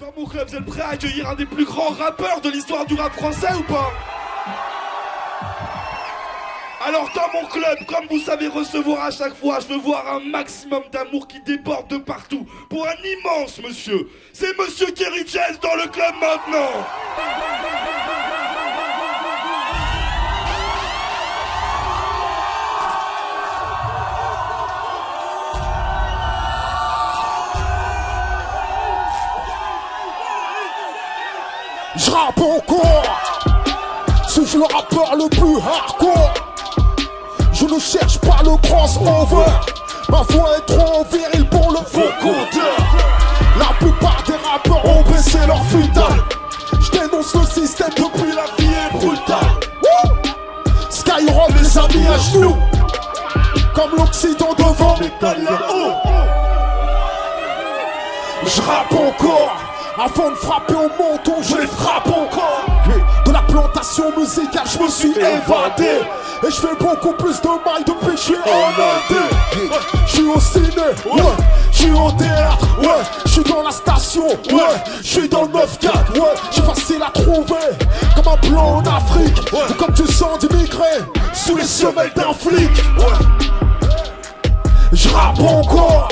Dans mon club, vous êtes prêts à accueillir un des plus grands rappeurs de l'histoire du rap français ou pas? Alors dans mon club, comme vous savez recevoir à chaque fois, je veux voir un maximum d'amour qui déborde de partout. Pour un immense monsieur. C'est monsieur Kerry James dans le club maintenant. Je rappe encore. Suis-je le rappeur le plus hardcore? Je ne cherche pas le crossover. Ma voix est trop virile pour le faux compteur. La plupart des rappeurs ont baissé leur futal. Je dénonce le système depuis la vie est brutale. Skyrock les a mis à genoux, comme l'Occident devant métal là-haut. Je rappe encore. Avant de frapper au menton, je les frappe encore. De la plantation musicale, je me suis évadé. Et je fais beaucoup plus de mailles depuis que je suis en Inde. Je suis au ciné, ouais. Je suis au théâtre, ouais. Je suis dans la station, ouais. Je suis dans le 9-4, ouais. Je suis facile à trouver, comme un blanc en Afrique, ou comme tu sens d'immigrés sous les semelles d'un flic, ouais. Je rappe encore.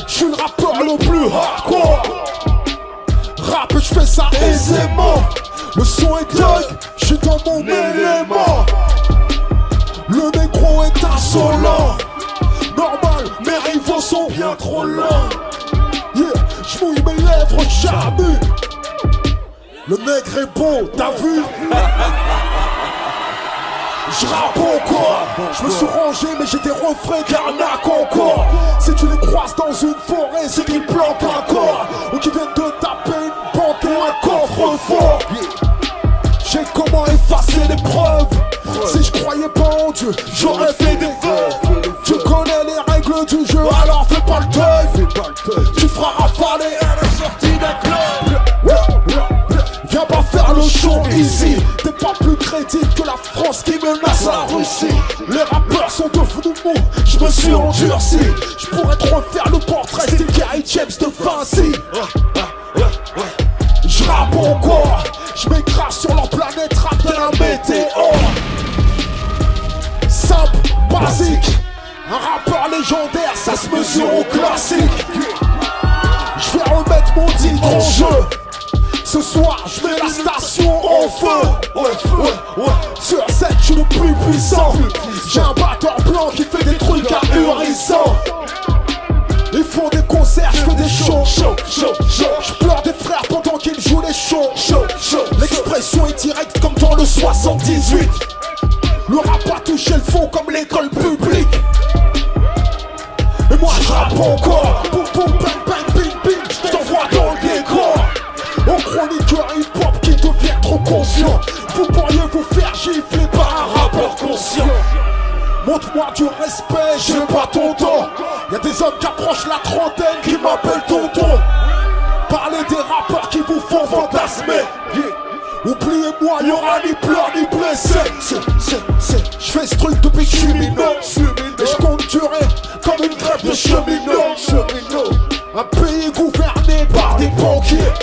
Je suis le rappeur le plus hardcore. Rap, je fais ça aisément. Le son est dingue, je suis dans mon élément. Le négro est insolent. Normal, mes rivaux sont bien trop lents. Yeah, je mouille mes lèvres charnues. Le nègre est beau, t'as vu? Je rappe encore. Je me suis rangé mais j'ai des refrains d'arnaque encore. Si tu les croises dans une forêt, c'est qu'ils plantent un corps, ou qu'ils viennent de taper une banque ou un coffre-fort. J'ai comment effacer les preuves. Si je croyais pas en Dieu, j'aurais fait des vœux. Tu connais les règles du jeu, alors fais pas le deuil. Tu feras rafaler à la sortie d'un club. Viens pas faire le show ici. T'es pas plus crédible que la France qui menace la Russie. Les rappeurs sont devenus mous, je me suis endurci. Je pourrais te refaire le portrait style Kerry James de Vinci. Je rappe encore. Je m'écrase sur leur planète, rap de la météore. Simple, basique. Un rappeur légendaire, ça se mesure au classique. Je vais remettre mon titre en jeu. Ce soir, je mets la station en feu. Sur scène, je suis le plus puissant. J'ai un batteur blanc qui fait des trucs ahurissants. Ils font des concerts, je fais des shows. Je pleure des frères pendant qu'ils jouent les shows. L'expression est directe comme dans le 78. Le rap a touché le fond comme l'école publique. Et moi je rappe encore. Boum boum bang bang bing bing, je t'envoie dans le décor. Aux chroniqueurs hip-hop qui deviennent trop conscients. Vous pourriez vous faire gifler par un rappeur conscient. Montre-moi du respect, j'ai pas ton temps. Y'a des hommes qui approchent la trentaine qui m'appellent tonton. Parlez des rappeurs qui vous font fantasmer. Oubliez-moi, y'aura ni pleurs ni blessés. Je fais ce truc depuis que je suis minot. Et je compte durer comme une grève de cheminot. Un pays gouverné par des banquiers.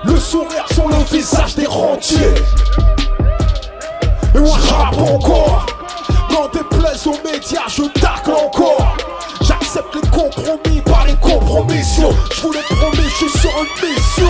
Le sourire sur le visage des rentiers. Et moi je rappe encore. N'en déplaise aux médias, je tacle encore. J'accepte les compromis par les compromissions. Je vous l'ai promis, je suis sur une mission.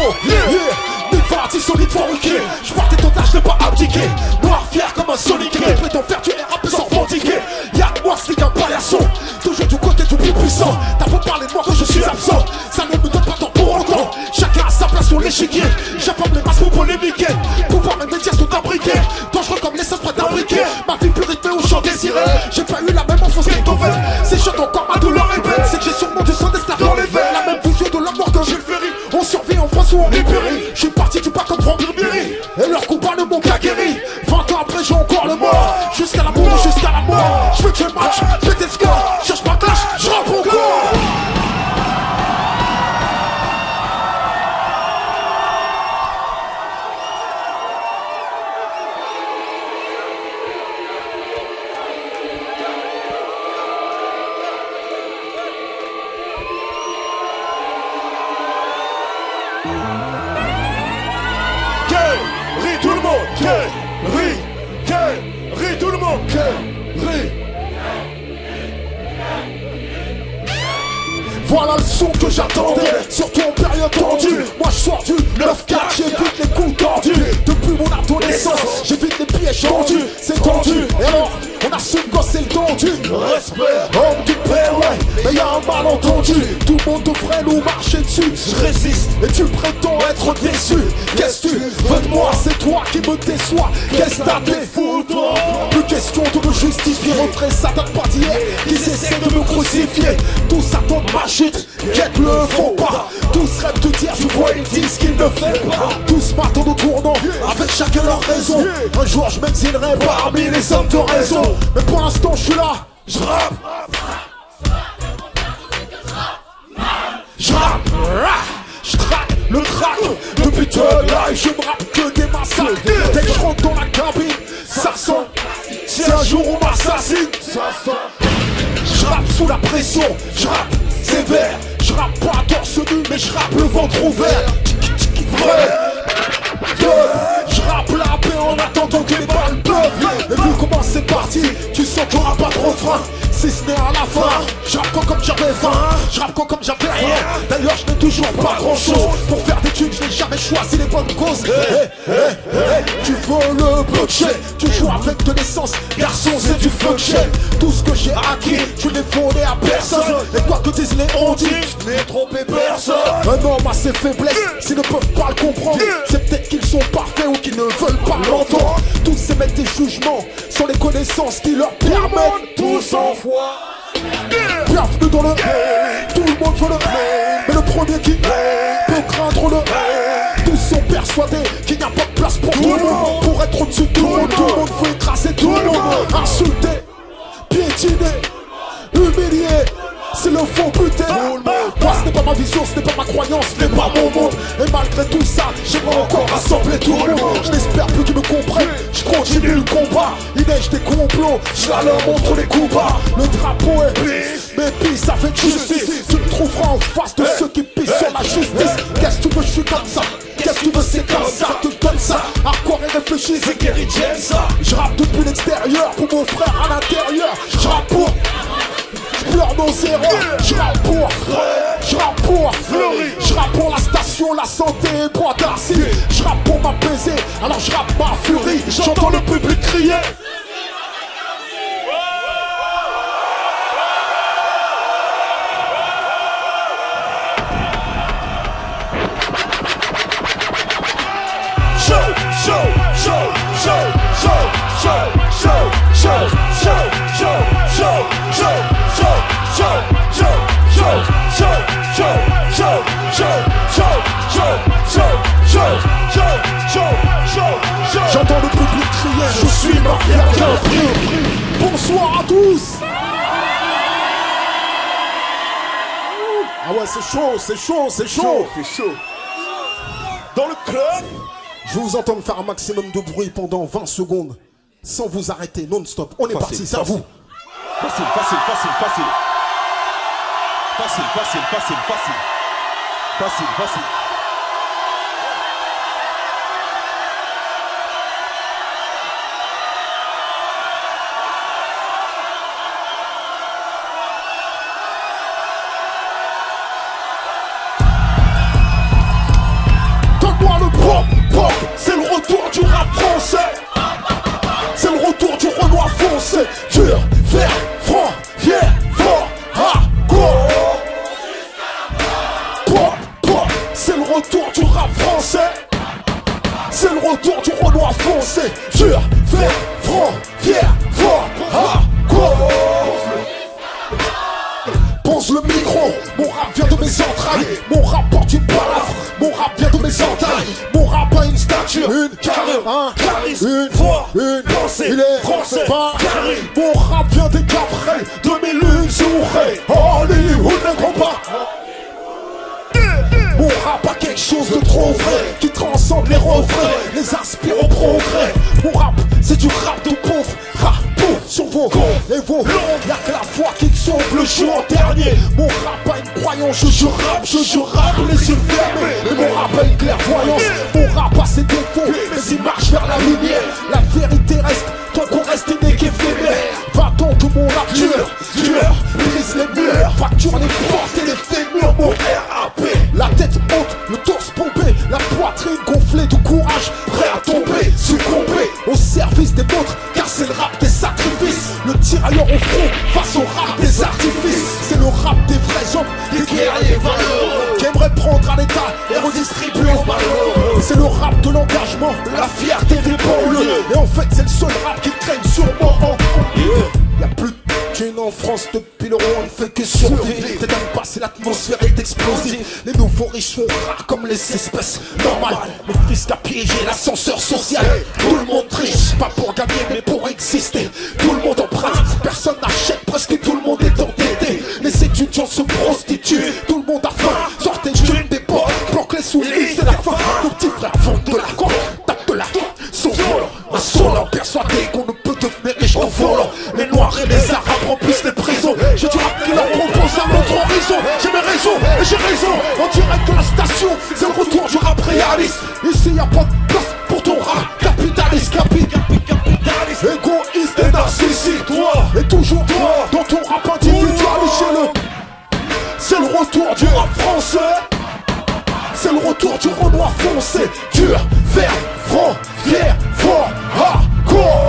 Nick parti solide fabriqué. Je partais total, je n'ai pas abdiqué. Noir fier comme un Sonic. Il prétend faire tuer rap sans fantiquer. Y'a que moi, c'est qu'un paillasson. Toujours du côté du plus puissant. T'as beau parler de moi quand je suis absent, ça ne me donne pas tant pour autant. Chacun a sa place sur l'échiquier. J'apporte les masses pour polémiquer. Pouvoir mes médias sont imbriqués. Dangereux comme l'essence prête à briquer. Ma vie plus rythmée au chant désiré. J'ai pas eu la même enfance qu'Beethoven. C'est chaud encore ma douleur est belle. C'est que j'ai sûrement du sang d'esclave dans les veines. La même vision de la mort que j'ai féri. On survit en France ou on est péri. Je suis parti du pas comme Franck Ribéry. Et leur combat ne m'ont qu'à guéri. 20 ans après j'ai encore le mort. Jusqu'à la mort, jusqu'à la mort. Je veux tuer le match, péter le score. Cherche pas clash, je rappe encore. Rit tout le monde, rit tout le monde, rit. Voilà le son que j'attendais, surtout en période tendue. Moi je sors du 9-4, j'évite les coups tordus. Depuis mon adolescence, j'évite les pièges tendus. C'est tendu, et alors on assume quand c'est le tendu. Respect, homme du père, ouais, mais y'a un malentendu. Tout le monde devrait nous marcher dessus. Je résiste, et tu prétends être déçu. Qu'est-ce que tu veux de moi, c'est toi qui me déçois. Qu'est-ce que t'as des photos? Plus question de me justifier, retrait ça date pas d'hier. Ils essaient de me crucifier, tous attendent ma chute. Qu'est-ce le font pas? Tous rêvent de dire, je vois ils disent qu'ils ne fait pas. Tous m'attendent au tournant, avec chacun leur raison. Un jour je m'exilerai parmi les hommes de raison. Mais pour l'instant je suis là, je rappe. Je rappe, je traque le track. Depuis tout là, je me rappe que des massacres. Dès que je rentre dans la cabine, ça sent. Si un jour on m'assassine, ça sent. Je rappe sous la pression, je rappe sévère. Je rappe pas torse nu, mais je rappe le ventre ouvert. Vrai. Je rappe la paix en attendant que les balles pleuvent. Et vu comment c'est parti, tu sens qu'il n'y aura pas de refrain. Si ce n'est à la fin, je rappe quand comme j'avais faim, je rappe quand comme j'avais rien. D'ailleurs je n'ai toujours pas grand chose. Pour faire des thunes, je n'ai jamais choisi les bonnes causes. Tu veux le blockchain, tu joues avec de l'essence. Garçon, c'est du fuck-chain. Tout ce que j'ai acquis, tu l'ai volé à personne. Et quoi que disent les on-dit, je n'ai trompé personne. Un homme a ses faiblesses, s'ils ne peuvent pas le comprendre, c'est peut-être qu'ils sont parfaits ou qu'ils ne veulent pas l'entendre. Tous émettent des jugements sans les connaissances qui leur permettent tous en foi. Bienvenue dans le tout le monde veut le mais le premier qui peut craindre le tous sont persuadés qu'il n'y a pas de place pour tout le monde. Pour être au-dessus de tout le monde veut écraser tout le monde. Insulter, piétiner, humilier, c'est le faux putain. Moi ce n'est pas ma vision, ce n'est pas ma croyance, ce n'est pas mon monde. Et malgré tout ça, j'aimerais encore rassembler tout le monde. Je n'espère plus qu'ils me comprennent, je continue le combat. Il neige des complots, je leur montre les coups bas. Le drapeau est peace, mais peace avec justice. Tu me trouveras en face de ceux qui pissent sur la justice. Qu'est-ce que tu veux, je suis comme ça. Qu'est-ce que tu veux, c'est comme ça. Tu me donnes ça, hardcore et réfléchis, c'est Kerry James ça. Je rappe depuis l'extérieur pour mon frère à l'intérieur. Je rappe pour je pleure nos erreurs, je rappe pour Fleury, je rappe pour la station, la santé et Bois d'Arcy. Je rappe pour m'apaiser, alors je rappe ma furie. J'entends le public crier. J'entends le public crier, je suis mafia d'un prix. Bonsoir à tous. Ah ouais, c'est chaud. Dans le club, je vous entends faire un maximum de bruit pendant 20 secondes sans vous arrêter non-stop. On est parti, c'est à vous. Facile. Donne-moi le pop, c'est le retour du rap français. C'est le retour du Renoir foncé. Dur, vert, franc, fier, fort, hardcore. Pop, c'est le retour du rap français. C'est le retour du Renoir foncé. Dur, vert, franc, fier, fort, hardcore. Pense le micro, mon rap vient de mes entrailles. Mon rap porte une balafre, mon rap vient de mes entailles. Mon rap a une stature, une carrure, un charisme, une voix, une pensée. Il est français, pas carré. Mon rap vient des cabrets, de mes lunes ouvrées. Hollywood ne comprend pas. Mon rap a quelque chose de trop vrai, qui transcende les refrains, les inspire au progrès. Mon rap, c'est du rap de pauvre, rap pauvre sur vos et vos y'a que la foi qui te sauve le jour dernier. Mon rap a une croyance, je rappe les yeux fermés. Et mon rap pas une clairvoyance. Mon rap a ses défauts, mais il marche vers la lumière. La vérité reste, tant qu'on reste né qu'éphémère. 20 ans que mon rap dure, brise les murs, fracture les portes et les fémurs. Mon RAP, la tête haute, le torse pompé, la poitrine gonflée de courage, prêt à tomber, succomber au service des nôtres, car c'est le rap des sacrifices. Le tirailleur au front face au rap des artifices. C'est le rap des vrais hommes, des guerriers valeureux, qui aimeraient prendre à l'état et redistribuer aux malheureux. C'est le rap de l'engagement, la fierté des banlieues. Et en fait c'est le seul rap qui traîne sûrement en Y'a plus de thunes en France depuis le rond, on ne fait que survivre. T'es dans le passé, l'atmosphère est explosive. Les nouveaux riches sont rares comme les espèces normales. Le fisc a piégé l'ascenseur social. Tout le monde triche, pas pour gagner mais pour exister. Tout le monde emprunte, personne n'achète, presque tout le monde est endetté. Les étudiants se prostituent, tout le monde a faim. Sortez d'une des portes, planque les sous-lits, c'est la fin. Nos petits frères vendent de la coke, tapent de la coke, sont violents. Insolents, persuadés qu'on ne peut devenir riche qu'en volant. Les noirs et les arabes remplissent les prisons. J'ai du rap qui leur propose un autre horizon. J'ai mes raisons et j'ai raison. En direct de la station, c'est le retour du rap réaliste. Ici y'a pas de place pour ton rap capitaliste. Égoïste et narcissique, toi. Et toujours toi, dans ton rap individuel. C'est le retour du rap français. C'est le retour du Renoir foncé. Dur, ferme, franc, fier, fort, hardcore.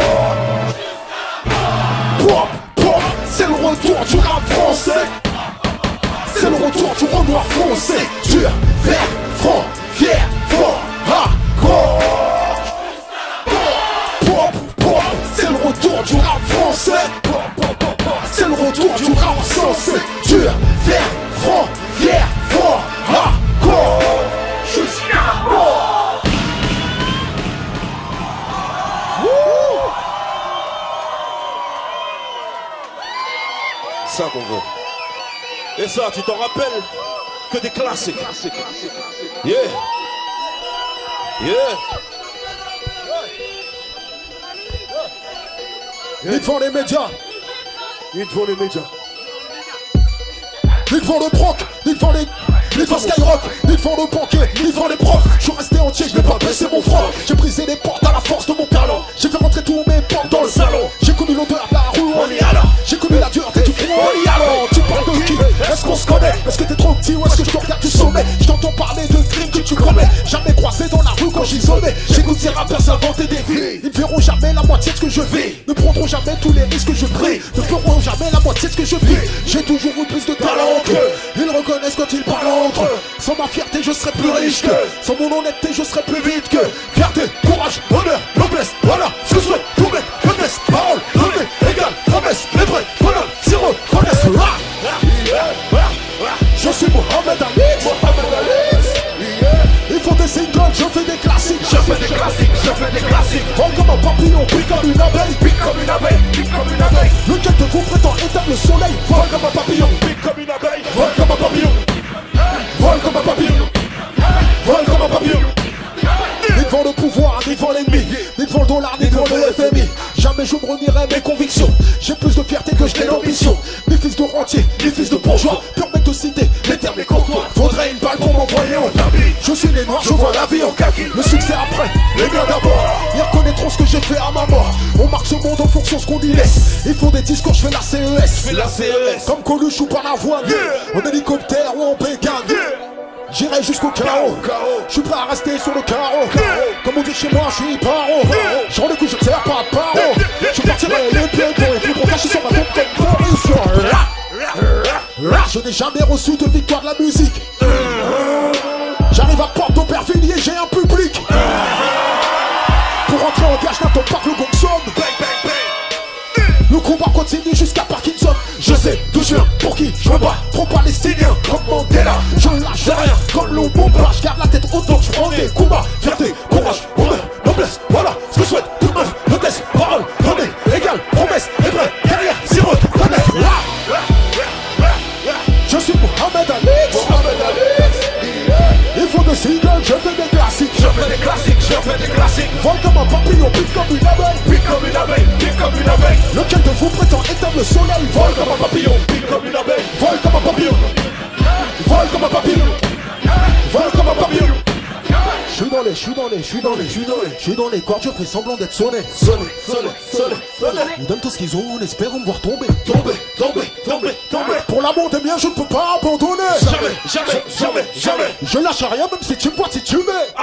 Pop, pop, c'est le retour du rap français. C'est le retour du Renoir foncé. Dur, ferme, franc, fier, fort, hardcore. Pop, pop, c'est le retour du rap français. C'est le retour du rap sensé. Dur, ferme, franc, fier, fort, hardcore. Ça mon gars. Et ça tu t'en rappelles que des classiques. Yeah. Yeah. Ni devant les médias, ni devant les médias, ni devant le proc, ni devant les... Ni devant Skyrock, ni devant le banquier, ni devant les profs. Je suis resté entier, je n'ai pas baissé mon front. J'ai brisé les portes à la force de mon talent. J'ai fait rentrer tous mes potes dans le salon. J'ai connu l'odeur de la rue, on y allant. J'ai connu la dureté du front, on y allant. Tu parles de qui? Est-ce qu'on se connaît? Est-ce que t'es trop petit ou est-ce que je te regarde du sommet? Je t'entends parler de crimes que tu commets. Jamais croisé dans la rue quand j'isolais. J'écoute ces rappeurs s'inventer des vies. Ils ne verront jamais la moitié de ce que je vis. Ne prendront jamais tous les risques que je prie. Ne feront jamais la moitié de ce que je vis. J'ai toujours eu plus de talent qu'eux. Ils reconnaissent quand ils parlent entre eux. Sans ma fierté je serais plus riche que. Sans mon honnêteté je serais plus vite que. Fierté, courage, honneur, noblesse. Voilà ce que je souhaite tout mettre. Jeunesse, parole, donnée, égale, promesse. Les vrais, bonhommes, s'y reconnaissent. Je suis Mohamed Ali. Il faut des singles, je fais des classiques. Je fais des classiques, je fais des classiques. Vol comme un papillon, pique comme une abeille. Pique comme une abeille, pique comme une abeille. Lequel de vous prétend éteindre le soleil? Vol comme un papillon, pique comme une abeille. Vol comme un papillon. Vol comme un papillon. Vol comme un papillon. Ni devant le pouvoir, ni devant l'ennemi. Ni devant le dollar, ni devant le FMI. Jamais je me renierai mes convictions. J'ai plus de fierté que je n'ai d'ambition. Ni fils de rentier, ni fils de bourgeois. Pur mec de cité, les termes et courtois. Faudrait une balle pour m'envoyer au tapis. Je suis les noirs, je vois la vie en kaki. Le succès après, les gars d'abord. Ils reconnaîtront ce que j'ai fait à ma mort. On marque ce monde en fonction de ce qu'on y laisse. Ils font des discours, je fais la CES. Comme Coluche ou par la voie. En hélicoptère ou en bécane. J'irai jusqu'au chaos. Je suis prêt à rester sur le carreau. Comme on dit chez moi, je suis paro. Genre le coup, je ne sers pas à paro. Je partirai les pieds pour les pour cacher sur ma tombe comme Boris. Je n'ai jamais reçu de victoire de la musique. J'arrive à Porte d'Aubervilliers, j'ai un public. Pour rentrer en gage, n'attends pas que le gong sonne. Le combat continue jusqu'à Parkinson. Je sais d'où je viens, pour qui je me bats. Trop palestinien comme Mandela. Je lâche rien comme Lumumba. Je garde la tête haute donc je prends des combats. Fierté, courage, honneur, noblesse. Voilà ce que je souhaite. Toute meuf, noblesse, parole, donnée, égale, promesse, et vrai, carrière, si reconnaître. Je suis Mohamed Ali. Il faut des singles, je fais des classiques. Je fais des classiques, je fais des classiques. Vol comme un papillon, pique comme une abeille. Pique comme une abeille, pique comme une abeille. Lequel de vous prétend éteindre le soleil? Vol comme un papillon, pique comme une abeille. Vol comme un papillon. Vol comme un papillon. Vol comme un papillon. suis dans les cordes, je fais semblant d'être sonné. Ils donnent tout ce qu'ils ont en espérant me voir tomber. Pour l'amour des miens, je ne peux pas abandonner. Jamais. Je lâche rien même si tu me vois, si tu mets.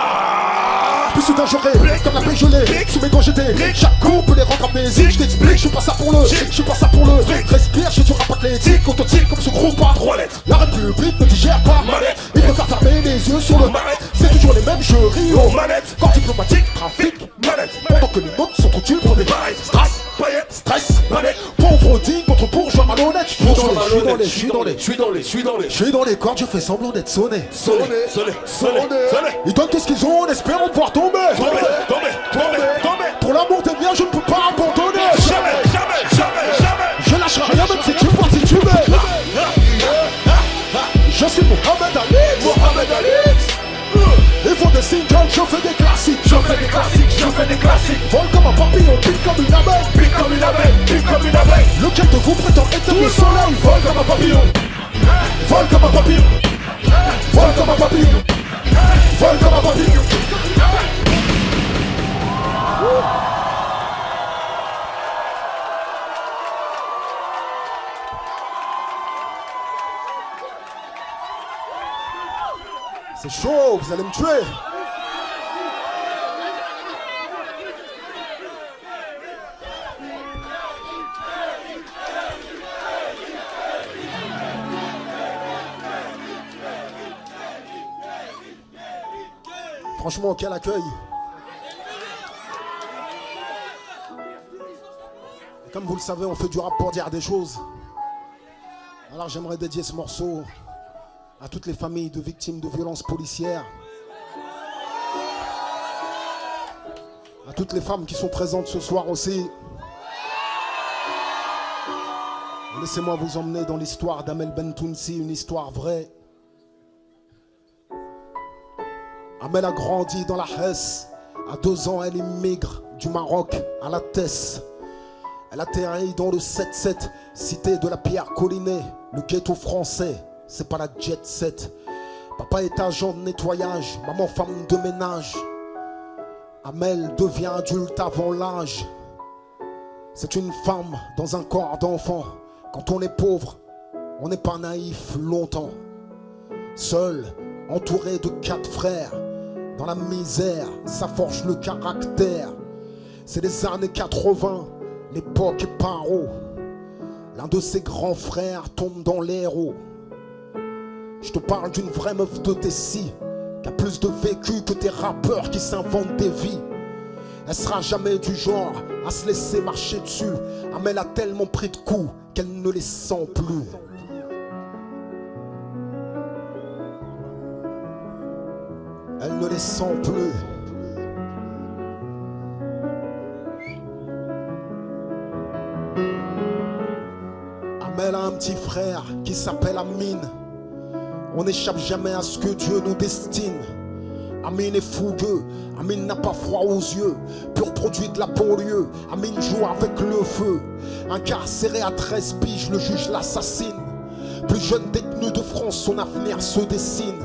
Plus soudain j'aurai, comme la paix je l'ai. Sous mes gants j'étais, chaque coup peut les rendre amnésiques. Je t'explique, je suis pas ça pour le, respire, je suis du rap athlétique, autotique comme ce gros pas. 3 lettres. La République ne digère pas. Manette. Ils préfèrent fermer les yeux sur le Manette. C'est toujours les mêmes, je ris Aux manettes. corps diplomatique, trafic. Manette. Pendant que les nôtres sont trop tués pour des Pareil. stress, Paillettes. stress. Manette. Pauvre digne contre bourgeois malhonnête. Je suis dans les cordes, je fais semblant d'être sonné. Sonné. Ils donnent tout ce qu'ils ont en espérant pouvoir tomber. Pour l'amour des miens, je ne peux pas abandonner. Jamais. Je lâcherai rien même si tu me vois, si tu mets. Je suis Mohamed Ali. Ils font des singles, je fais des classiques. Vol comme un papillon, pique comme une abeille. Lequel de vous prétend éteindre le soleil? Vol comme un papillon. C'est chaud, vous allez me tuer. Franchement, quel accueil. Et comme vous le savez, on fait du rap pour dire des choses. Alors j'aimerais dédier ce morceau à toutes les familles de victimes de violences policières, à toutes les femmes qui sont présentes ce soir aussi. Laissez-moi vous emmener dans l'histoire d'Amel Bentounsi, une histoire vraie. Amel a grandi dans la Hesse. À 2 ans, elle immigre du Maroc à la Tesse. Elle atterrit dans le 7-7, cité de la Pierre Collinet, le ghetto français. C'est pas la jet set. Papa est agent de nettoyage, maman femme de ménage. Amel devient adulte avant l'âge. C'est une femme dans un corps d'enfant. Quand on est pauvre, on n'est pas naïf longtemps. Seul, entouré de 4 frères, dans la misère, ça forge le caractère. C'est les années 80, l'époque est paro. L'un de ses grands frères tombe dans l'héros. Je te parle d'une vraie meuf de Tessie, qui a plus de vécu que tes rappeurs qui s'inventent des vies. Elle sera jamais du genre à se laisser marcher dessus. Amel a tellement pris de coups qu'elle ne les sent plus. Elle ne les sent plus. Amel a un petit frère qui s'appelle Amine. On n'échappe jamais à ce que Dieu nous destine. Amine est fougueux, Amine n'a pas froid aux yeux. Pur produit de la banlieue, Amine joue avec le feu. Incarcéré à 13 piges, le juge l'assassine. Plus jeune détenu de France, son avenir se dessine.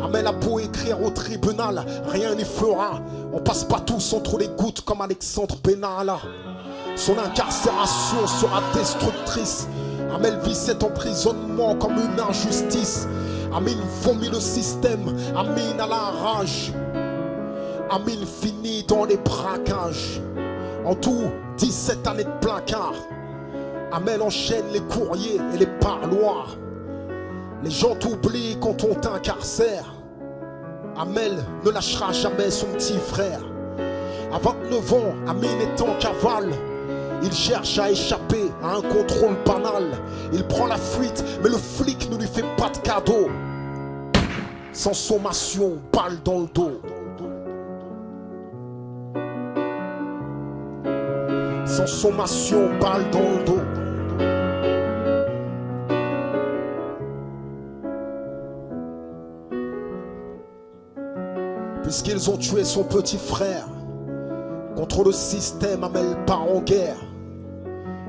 Amel a beau écrire au tribunal, rien n'y fera. On passe pas tous entre les gouttes comme Alexandre Benalla. Son incarcération sera destructrice. Amel vit cet emprisonnement comme une injustice. Amine vomit le système, Amine a la rage. Amine finit dans les braquages. En tout, 17 années de placard. Amel enchaîne les courriers et les parloirs. Les gens t'oublient quand on t'incarcère. Amel ne lâchera jamais son petit frère. À 29 ans, Amine est en cavale. Il cherche à échapper à un contrôle banal. Il prend la fuite, mais le flic ne lui fait pas de cadeau. Sans sommation, balle dans le dos. Sans sommation, balle dans le dos. Puisqu'ils ont tué son petit frère, contre le système, Amel part en guerre.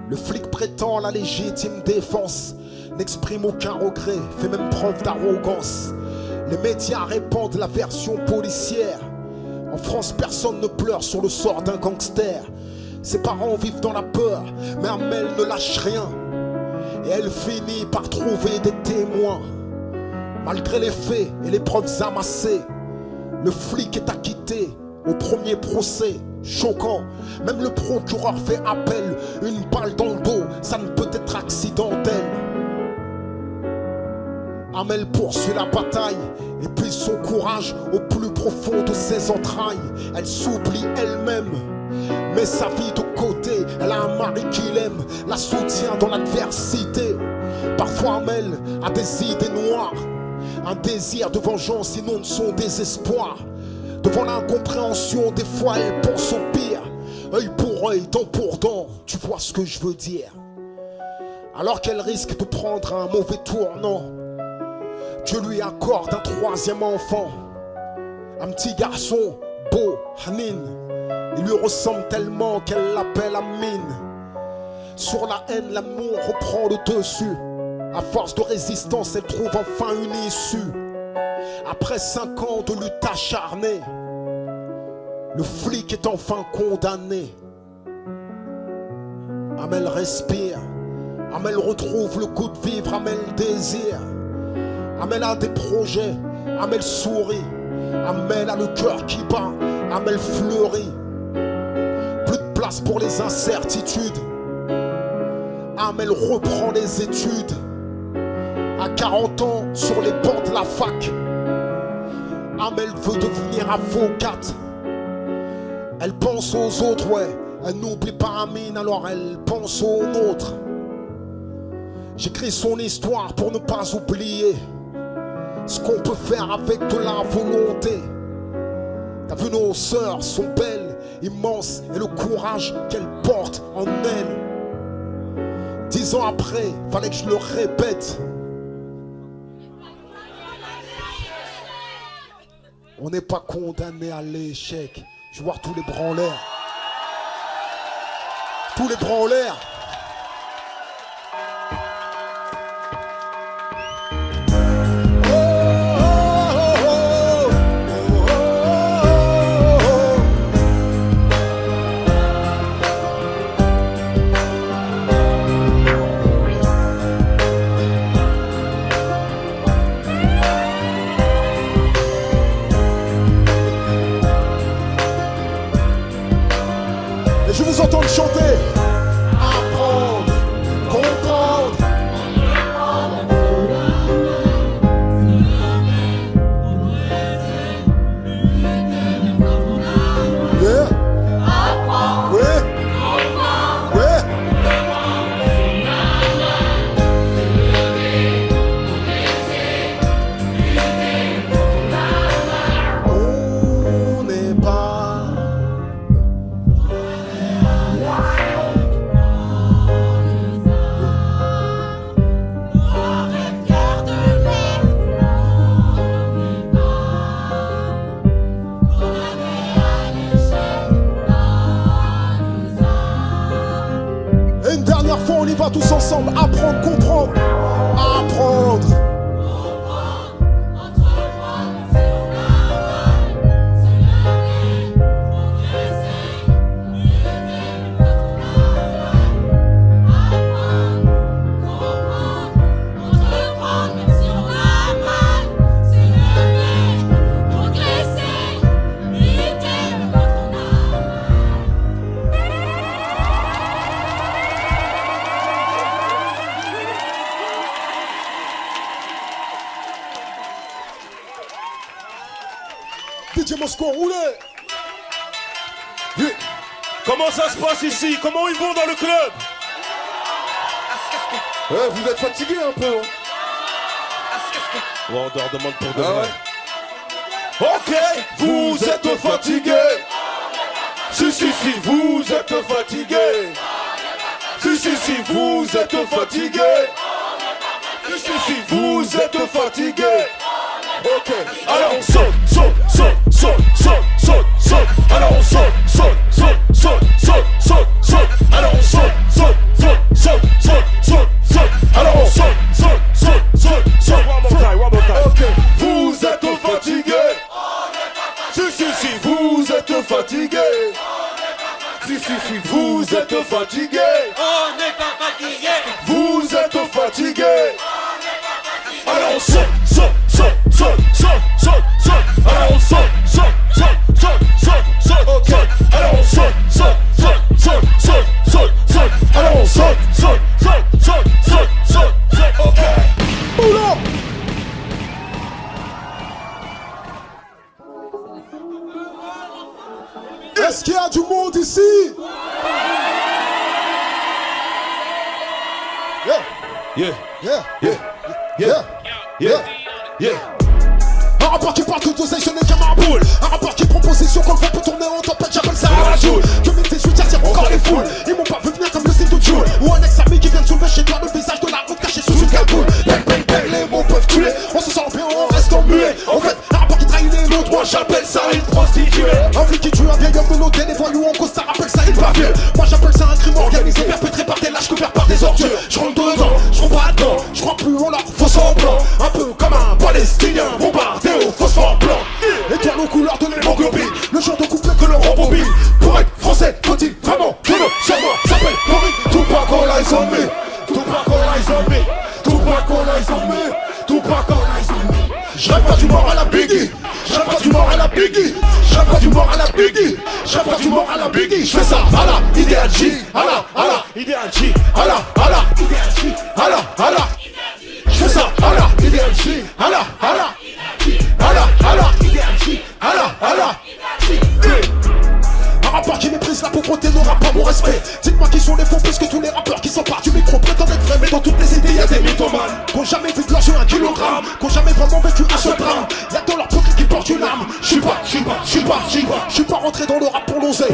Le flic prétend la légitime défense, n'exprime aucun regret, fait même preuve d'arrogance. Les médias répandent la version policière. En France, personne ne pleure sur le sort d'un gangster. Ses parents vivent dans la peur, mais Amel ne lâche rien. Et elle finit par trouver des témoins. Malgré les faits et les preuves amassées, le flic est acquitté au premier procès. Choquant, même le procureur fait appel. Une balle dans le dos, ça ne peut être accidentel. Amel poursuit la bataille et puise son courage au plus profond de ses entrailles. Elle s'oublie elle-même, met sa vie de côté. Elle a un mari qui l'aime, la soutient dans l'adversité. Parfois Amel a des idées noires, un désir de vengeance inonde son désespoir. Devant l'incompréhension, des fois elle pense au pire. Œil pour œil, dent pour dent, tu vois ce que je veux dire. Alors qu'elle risque de prendre un mauvais tournant, Dieu lui accorde un troisième enfant. Un petit garçon, beau, Hanin. Il lui ressemble tellement qu'elle l'appelle Amine. Sur la haine, l'amour reprend le dessus. À force de résistance, elle trouve enfin une issue. Après 5 ans de lutte acharnée, le flic est enfin condamné. Amel respire, Amel retrouve le goût de vivre, Amel désire. Amel a des projets, Amel sourit. Amel a le cœur qui bat, Amel fleurit. Plus de place pour les incertitudes. Amel reprend les études. À 40 ans, sur les bancs de la fac, Amel veut devenir avocate. Elle pense aux autres, ouais. Elle n'oublie pas Amine, alors elle pense aux nôtres. J'écris son histoire pour ne pas oublier ce qu'on peut faire avec de la volonté. T'as vu, nos sœurs sont belles, immenses, et le courage qu'elles portent en elles. 10 ans après, fallait que je le répète. On n'est pas condamné à l'échec. Je vais voir tous les bras en l'air. Tous les bras en l'air. Je vous entends chanter. Apprendre, comprendre. Yeah. Oui. Oui. On n'est pas une dernière fois, on y va tous ensemble. Apprendre, comprendre. Apprendre. DJ Mosco, roulez. Yeah. Comment ça se passe ici? Comment ils vont dans le club? Vous êtes fatigué un peu, hein? Ouais, on leur demande pour de Ah vrai. ouais. Ok, vous êtes fatigué. Si, si, si, vous êtes fatigué. Si, si, si, vous êtes fatigué. Si, si, si, vous êtes fatigué. Ok, alors on saute, saute, saute, saute, saute, saute, saute. Alors on saute, saute, saute, saute, saute, saute, saute. Alors on saute, saute, saute, saute, saute, saute, saute. Alors on saute, saute, saute, saute, saute. One more time, one more time. Ok, vous êtes fatigué. Si, si, si, vous fatigué. Si, vous êtes fatigué. On n'est pas fatigué. Vous êtes fatigué. Alors on saute. Alors on saute. Ok. Alors on saute. Alors on saute. Ok. Boulot. Est-ce qu'il y a du monde ici? Yeah. Un rapport qui parle que d'oseille, ce n'est qu'un marboule. Un rapport qui prend possession quand le vent peut tourner en tempête, j'appelle ça la joule. Que mes 18 attirent encore les foules. Ils m'ont pas vu venir comme le signe de Joule. Ou un ex-ami qui vient de soulever chez toi le visage de la route caché sous une cagoule. Bang, bang, bang, les mots peuvent tuer. On se sent bien, on reste en muet. En fait, un rapport qui trahit les autres, moi j'appelle ça une prostituée. Un flic qui tue un vieil homme de l'hôtel, les voyous en costard rappelle ça une bavure. Moi j'appelle ça un crime organisé, perpétré par des lâches couverts par des ordures. Je rentre dedans, je rentre pas dedans. Je crois plus en leur faux semblant. Un peu comme un Palestinien bombardé au phosphore blanc. Étoile aux couleurs de l'hémoglobine. Le genre de couplet que l'on rembobine. Pour être français, faut-il vraiment que le cerveau s'appelle Corinne? Tupac all eyes on me. Tupac all eyes on me. Tupac all eyes on me. Tupac all eyes on me. Je rêve pas du mort à la Biggie. Je rêve pas du mort à la Biggie. Je rêve pas du mort à la Biggie. Je rêve pas du mort à la Biggie. Je fais ça à la Idéal J. À la Idéal J. à la Idéal J. À la je fais ça à la Idéal J. À la Idéal J. À la un rappeur qui méprise la pauvreté n'aura pas mon respect. Dites-moi qui sont les faux puisque tous les rappeurs qui s'emparent du micro prétendent être vrais. Mais dans toutes les cités y'a des mythomanes qui ont jamais vu de leur jeu un kilogramme, qui ont jamais vraiment vécu un seul drame. Y'a dans leur pocket qui portent une arme. J'suis pas rentré dans le rap pour l'oseille.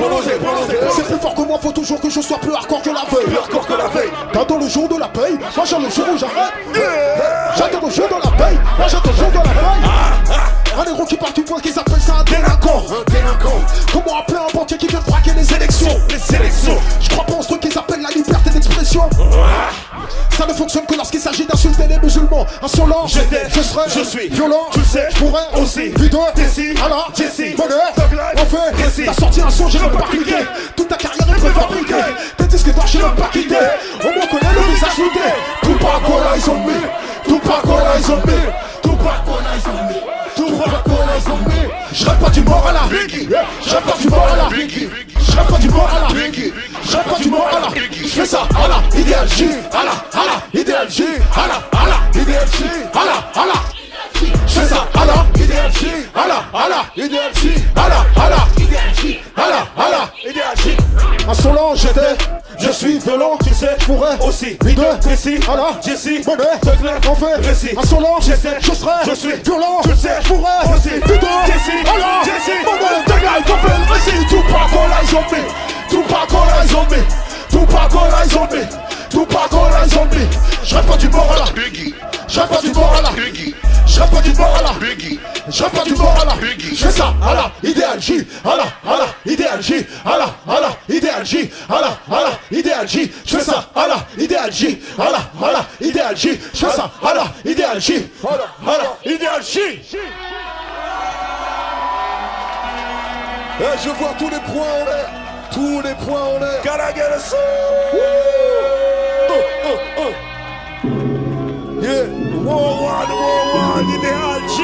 C'est plus fort que moi, faut toujours que je sois plus hardcore que la veille. Plus hardcore que la veille. T'attends le jour de la paye, moi j'attends le jour où j'arrête. J'attends le jour de la paye, moi j'attends le jour de la paye. Un négro qui part du point qu'ils appellent ça un délinquant. Comment appeler un banquier qui vient de braquer les élections? Je crois pas en ce truc qu'ils appellent la liberté d'expression. Ça ne fonctionne que lorsqu'il s'agit d'insulter les musulmans. Insolent, je suis violent, tu sais, je pourrais aussi videur, Tessie, alors, Jesse, bonheur, Thug Life, en fait, Tessie. t'as sorti un son, j'ai même pas cliqué. Toute ta carrière est préfabriquée. Tes disques d'or, j'ai même pas quitté. Au moins connaît le visage looté. Tupac all eyes on me. Tupac all eyes on me. Tupac all eyes on me. Tupac all eyes on me. Je rêve pas du mort à la Biggie. Je rêve pas du mort à la Biggie. Je rêve pas du mort à la Biggie. Je rêve pas du mort à la Biggie. Je fais ça à la Idéal J. À la Idéal J. À la Idéal J. À la je fais ça à la Idéal J. À la Idéal J. À la Idéal J. À la Idéal J. insolent, je suis violent, Tu sais, je pourrais aussi videur, Tessie, à la Jesse, bonheur, Thug Life, en fait, Tessie. insolent, Je sais, je serai, je suis violent, tu sais, je pourrais aussi videur, Tessie, à la Jesse, bonheur, Thug Life, en fait, récit, Tupac all eyes on me. Tupac all eyes on me. Tupac all eyes on me. Tupac all eyes on me. Je rêve pas du mort à la Biggie, je rêve pas du mort à la Biggie, je rêve pas du mort à la Biggie, je rêve pas du mort à la je fais ça à la Idéal J. À la Idéal J. À la Idéal J. À la Idéal J. Je fais ça à la Idéal J. À la Idéal J. Je fais ça à la Idéal J. À la Idéal J. Je vois tous les points en l'air. Tous les points en l'air. gotta get a soul. Yeah. War one, Idéal J.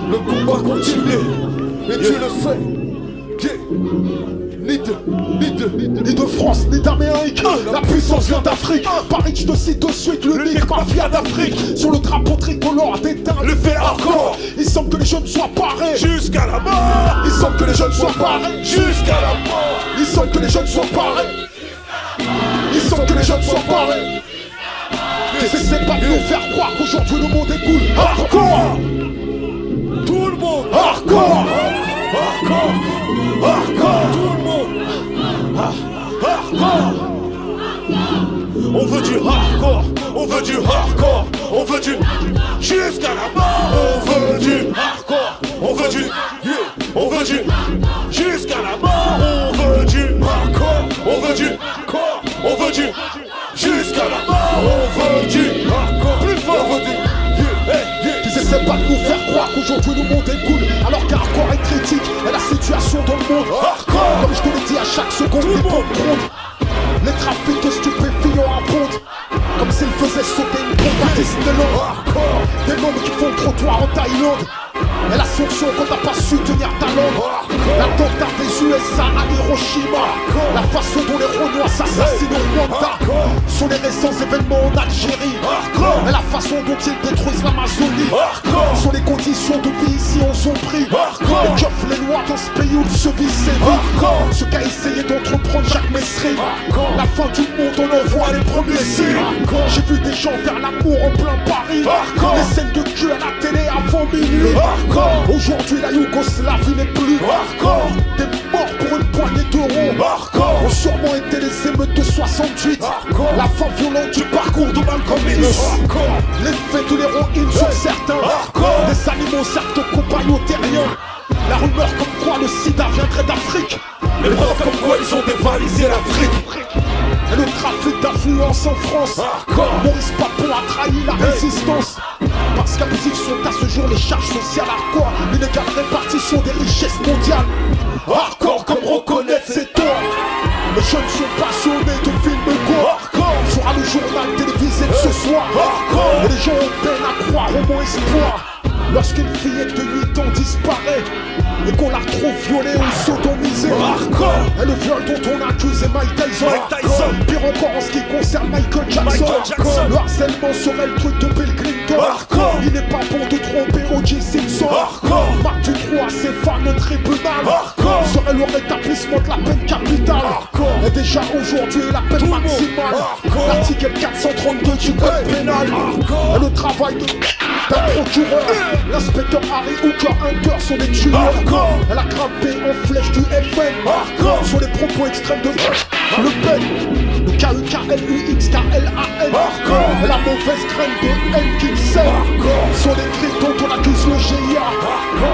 Le combat continue. Et tu le sais. Yeah. Ni de France, ni d'Amérique. La puissance vient d'Afrique. Paris, je te cite de suite l'unique mafia d'Afrique. Sur le drapeau tricolore d'éteint le fait hardcore. Il semble que les jeunes soient parés Jusqu'à la mort, Il semble que les jeunes soient parés jusqu'à la mort. Il semble que les jeunes soient parés Il semble que les jeunes soient parés T'essaies pas de nous faire croire qu'aujourd'hui le monde est cool. Hardcore. Tout le monde. Hardcore. Tout le monde. On veut du hardcore, on veut du hardcore, on veut du jusqu'à la mort. On veut du hardcore, on veut du on veut du jusqu'à la mort. On veut du hardcore, on veut du corps, on veut du jusqu'à la mort. On veut du hardcore, plus fort, on veut du Ils essaient pas de nous faire croire qu'aujourd'hui le monde est cool. Alors qu'hardcore est critique et la situation dans le monde chaque seconde des pompes grondent. Les trafics de stupéfiants abondent. Comme s'ils faisaient sauter une pompe à Disneyland. Des mômes qui font le trottoir en Thaïlande. Et l'ascension qu'on n'a pas su tenir ta langue. L'attentat des USA à Hiroshima. La façon dont les Renois s'assassinent au Rwanda. Sont les récents événements en Algérie. Et la façon dont ils détruisent l'Amazonie. Sont les conditions de vie ici en zombie. Les keufs, les lois dans ce pays où le se vit sévit. Ce qu'a essayé d'entreprendre Jacques Messry. La fin du monde, on envoie les premiers signes. J'ai vu des gens faire l'amour en plein Paris. Les scènes de cul à la télé avant minuit. Aujourd'hui la Yougoslavie n'est plus. Des morts pour une poignée d'euros. Ont sûrement été les émeutes de 68. La fin violente du parcours de Malcolm X. L'effet de l'héroïne sur certains. Des animaux servent de compagne aux terriens. La rumeur comme quoi le sida viendrait d'Afrique. Les preuves comme quoi ils ont dévalisé l'Afrique. Et le trafic d'influence en France. Maurice Papon a trahi la résistance. Parce qu'abusifs sont à ce jour les charges sociales hardcore. L'inégale répartition des richesses mondiales. Hardcore comme reconnaître ses torts. Les jeunes sont passionnés de films gore. Sera le journal télévisé de ce soir. Et les gens ont peine à croire au mot espoir. Lorsqu'une fillette de 8 ans disparaît et qu'on la retrouve violée ou sodomisée. Et le viol dont on accuse est Mike Tyson. Pire encore en ce qui concerne Michael Jackson. Le harcèlement serait le truc de Bill Clinton. Il n'est pas bon de tromper O.J. Simpson. Marc Dutroux à ses fans au tribunal. Serait le rétablissement de la peine capitale. Et déjà aujourd'hui la peine maximale. L'article 432 du code pénal. Et le travail d'un procureur. L'inspecteur Harry Hooker Hunter sont des tueurs. Elle a grimpé en flèche du FN. Sur les propos extrêmes de Le Pen. Le K-U-K-L-U-X-K-L-A-N. Et la mauvaise graine de haine qu'il sert. Sur les cris dont on accuse le GIA.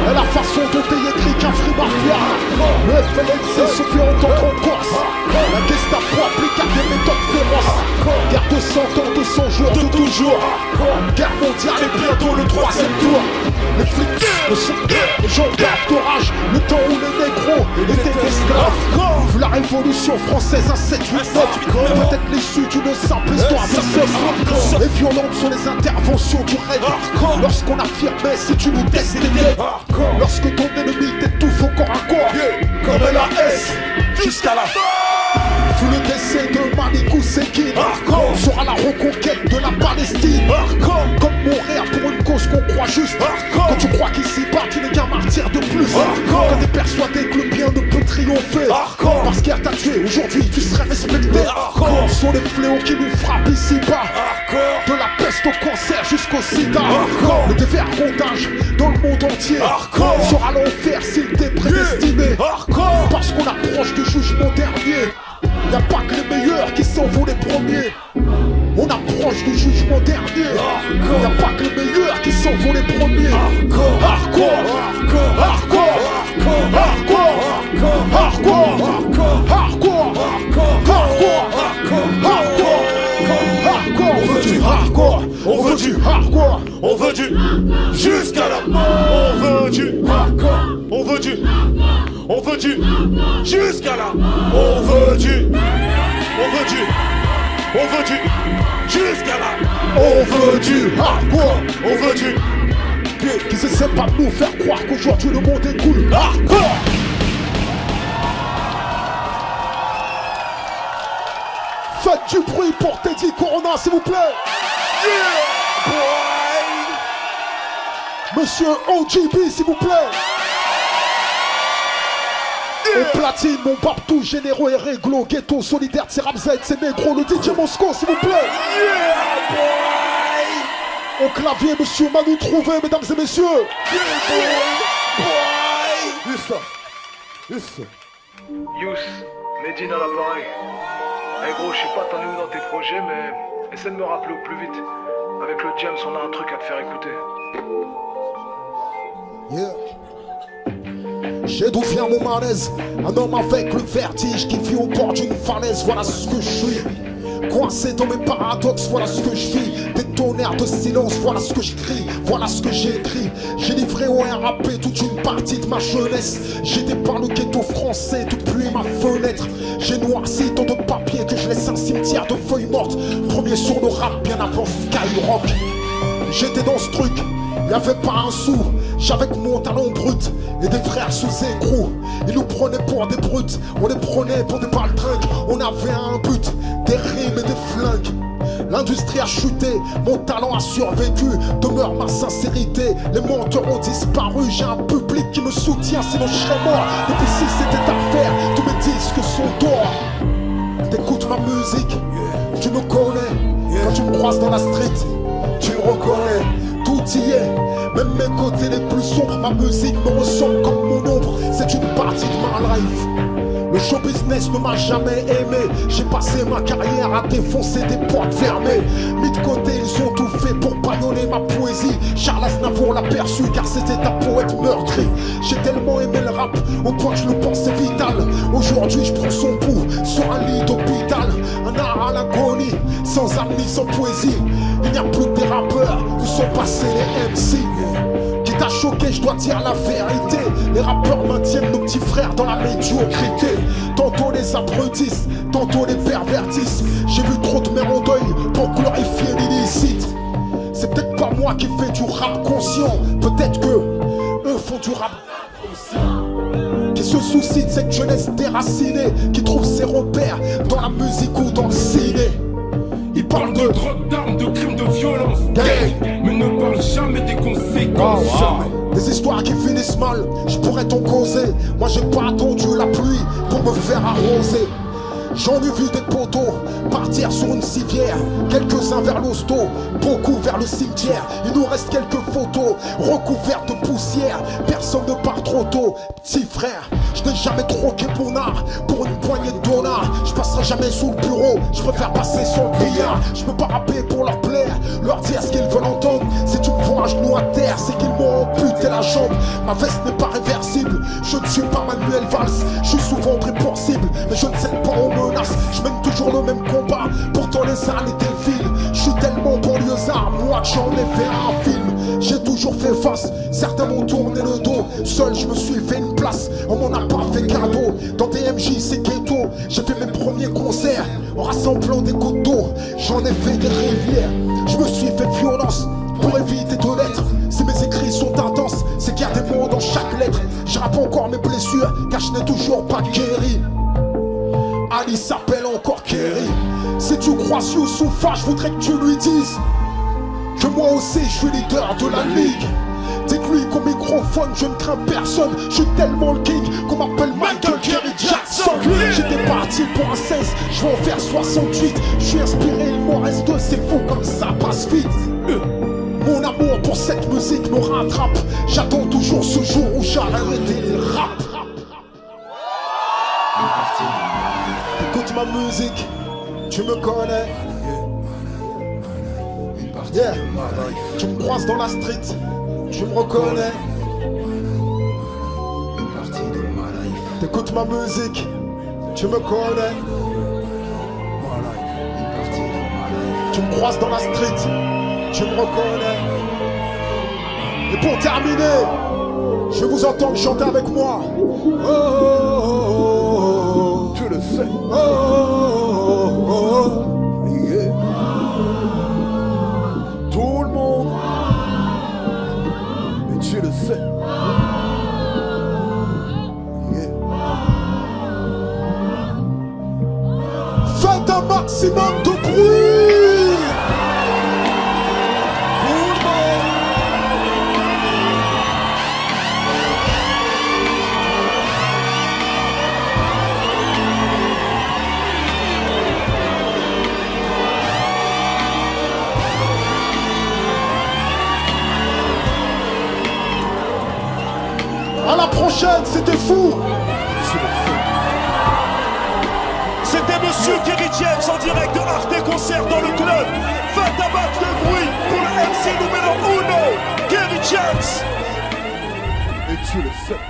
Et la façon dont est écrit qu'un free mafia. Le FLNC se fait entendre en Corse. La Gestapo applique à des méthodes féroces. Guerre de 100 ans, de 100 jours, de toujours. Guerre mondiale et bientôt le 3e tour. Les flics, le son, les gens bavent d'orage. Le temps où les négros étaient esclaves. Vu la révolution française, un 7-8-9. Peut-être l'issue d'une simple histoire de seul. Les violentes sont les interventions du rêve. Lorsqu'on affirmait si tu nous destinais. Lorsque ton ennemi t'étouffe au corps à corps. Comme LAS, jusqu'à la Sous le décès de Manikou Sekine, sera la reconquête de la Palestine. Comme mourir pour une cause qu'on croit juste. Quand tu crois qu'ici-bas tu n'es qu'un martyr de plus. Quand t'es persuadé que le bien ne peut triompher. Parce qu'hier t'a tué, aujourd'hui tu serais respecté. Ce sont les fléaux qui nous frappent ici-bas. De la peste au cancer jusqu'au sida. Le dévergondage dans le monde entier sera l'enfer s'il t'est prédestiné. Parce qu'on approche du jugement dernier. Y'a pas que les meilleurs qui s'en vont les premiers. On approche du jugement dernier. Y'a pas que les meilleurs qui s'en vont les premiers. Hardcore, hardcore, hardcore, hardcore, hardcore, hardcore, hardcore. On veut du hardcore, on veut du hardcore, On veut du jusqu'à la mort. On veut du hardcore. On veut du jusqu'à la on veut du jusqu'à la on veut du hardcore. on veut du Qui essaie pas de nous faire croire qu'aujourd'hui le monde est cool. Hardcore. Faites du bruit pour Teddy Corona s'il vous plaît. yeah boy. Monsieur OGB s'il vous plaît. Au platine, mon babtou généreux et réglo. Ghetto solidaire, c'est Ramzed, c'est négro. Le DJ Mosco, s'il vous plaît. Yeah boy. Au clavier, monsieur Manu Trouvé, mesdames et messieurs. Yeah boy. Yes. Yous, Medine à l'appareil. Eh gros, je sais pas t'en es où dans tes projets, mais essaie de me rappeler au plus vite. Avec le James, on a un truc à te faire écouter. Yeah. J'ai d'où vient mon malaise. Un homme avec le vertige qui vit au bord d'une falaise. Voilà ce que je suis. Coincé dans mes paradoxes, voilà ce que je vis. Des tonnerres de silence, voilà ce que je crie. Voilà ce que j'ai écrit. J'ai livré au RAP toute une partie de ma jeunesse. J'étais par le ghetto français depuis ma fenêtre. J'ai noirci tant de papiers que je laisse un cimetière de feuilles mortes. Premier sur le rap bien avant Skyrock. J'étais dans ce truc, y'avait pas un sou. J'avais que mon talent brut et des frères sous écrou. Ils nous prenaient pour des brutes, on les prenait pour des baltringues. On avait un but, des rimes et des flingues. L'industrie a chuté, mon talent a survécu. Demeure ma sincérité, les menteurs ont disparu. J'ai un public qui me soutient, sinon je serais mort. Depuis si c'était à faire, tous mes disques sont d'or. T'écoutes ma musique, tu me connais. Quand tu me croises dans la street, tu me reconnais. Tout y est, même mes côtés les plus sombres. Ma musique me ressemble comme mon ombre. C'est une partie de ma life. Le show business ne m'a jamais aimé. J'ai passé ma carrière à défoncer des portes fermées. Mis de côté, ils ont tout fait pour bâillonner ma poésie. Charles Aznavour l'a perçu car c'était un poète meurtri. J'ai tellement aimé le rap au point que je le pensais vital. Aujourd'hui je prends son pouls sur un lit d'hôpital. Un art à l'agonie, sans âme ni sans poésie. Il n'y a plus que des rappeurs, où sont passés les MC. Quitte à choquer, je dois dire la vérité. Les rappeurs maintiennent nos petits frères dans la médiocrité. Tantôt les abrutissent, tantôt les pervertissent. J'ai vu trop de mères en deuil pour glorifier l'illicite. C'est peut-être pas moi qui fais du rap conscient. Peut-être que eux font du rap qui se soucie de cette jeunesse déracinée, qui trouve ses repères dans la musique ou dans le ciné. Il parle de drogue, d'armes, de crimes, de violence, mais ne parle jamais des conséquences. Jamais. Des histoires qui finissent mal, je pourrais t'en causer. Moi j'ai pas attendu la pluie pour me faire arroser. J'en ai vu des poteaux partir sur une civière. Quelques-uns vers l'hosto, beaucoup vers le cimetière. Il nous reste quelques photos recouvertes de poussière. Personne ne part trop tôt, petit frère. Je n'ai jamais troqué mon art pour une poignée de dollars. Je passerai jamais sous le bureau, je préfère passer sur le billard. Je peux pas rapper pour leur plaire, leur dire ce qu'ils veulent entendre. Si tu me vois un genou à terre, c'est qu'ils m'ont amputé la jambe. Ma veste n'est pas réversible, je ne suis pas Manuel Valls. Je suis souvent pris pour cible, mais je ne cède pas aux menaces. Je mène toujours le même combat, pourtant les années défilent. Je suis tellement banlieusard, moi que j'en ai fait un film. J'ai toujours fait face, certains m'ont tourné le dos. Seul je me suis fait une place, on m'en a pas fait cadeau. Dans DMJ c'est ghetto, j'ai fait mes premiers concerts en rassemblant des gouttes d'eau. J'en ai fait des rivières, je me suis fait violence pour éviter de l'être. Si mes écrits sont intenses, c'est qu'il y a des mots dans chaque lettre. Je rappe encore mes blessures, car je n'ai toujours pas guéri. Ali s'appelle encore Kerry. Si tu croises Youssoufa, je voudrais que tu lui dises que moi aussi je suis leader de la ligue. Dites-lui qu'au microphone je ne crains personne. Je suis tellement le king qu'on m'appelle Michael Kerry Jackson. J'étais parti pour un 16, je vais en faire 68. Je suis inspiré, il m'en reste deux, c'est fou comme ça passe vite. Mon amour pour cette musique me rattrape. J'attends toujours ce jour où j'arrête le rap. Écoute ma musique, tu me connais. Yeah. Tu me croises dans la street, tu me reconnais. T'écoutes ma musique, tu me connais. Tu me croises dans la street, tu me reconnais. Et pour terminer, je vous entends chanter avec moi. Oh, oh, oh, oh. Tu le sais. Oh, oh, oh, oh. Yeah. Tout le monde. Et tu le sais. Yeah. Faites un maximum de bruit. À la prochaine, c'était fou. C'était Monsieur Kerry James en direct de Arte Concert dans le club. Faites un max de bruit pour le MC numéro 1, Kerry James. Et tu le sais.